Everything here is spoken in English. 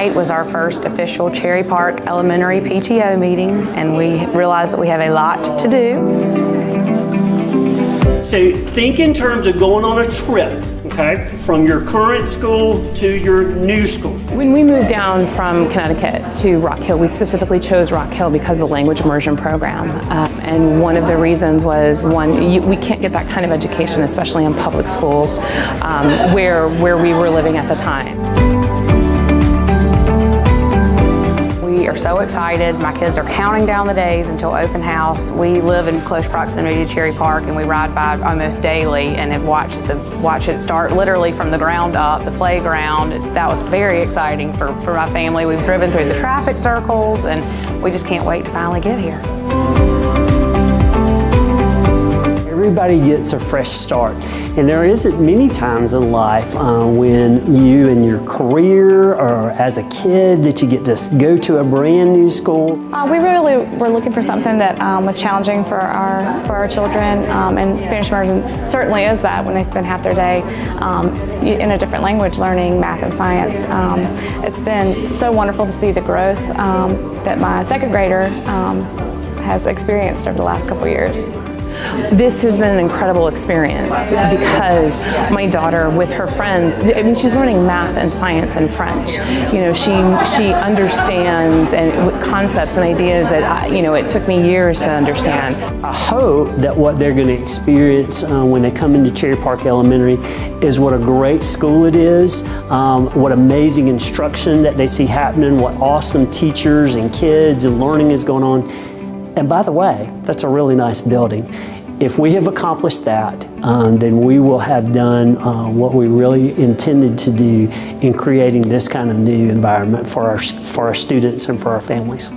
Tonight was our first official Cherry Park Elementary PTO meeting, and we realized that we have a lot to do. So think in terms of going on a trip, okay, from your current school to your new school. When we moved down from Connecticut to Rock Hill, we specifically chose Rock Hill because of the language immersion program. And one of the reasons was, we can't get that kind of education, especially in public schools, where we were living at the time. We are so excited. My kids are counting down the days until open house. We live in close proximity to Cherry Park, and we ride by almost daily and have watched it start literally from the ground up, the playground. That was very exciting for my family. We've driven through the traffic circles, and we just can't wait to finally get here. Everybody gets a fresh start, and there isn't many times in life when you in your career or as a kid that you get to go to a brand new school. We really were looking for something that was challenging for our children, and Spanish immersion certainly is that when they spend half their day in a different language learning math and science. It's been so wonderful to see the growth that my second grader has experienced over the last couple years. This has been an incredible experience because my daughter, with her friends, I mean, she's learning math and science and French. You know, she understands concepts and ideas that it took me years to understand. I hope that what they're going to experience when they come into Cherry Park Elementary is what a great school it is, what amazing instruction that they see happening, what awesome teachers and kids and learning is going on. And by the way, that's a really nice building. If we have accomplished that, then we will have done what we really intended to do in creating this kind of new environment for our students and for our families.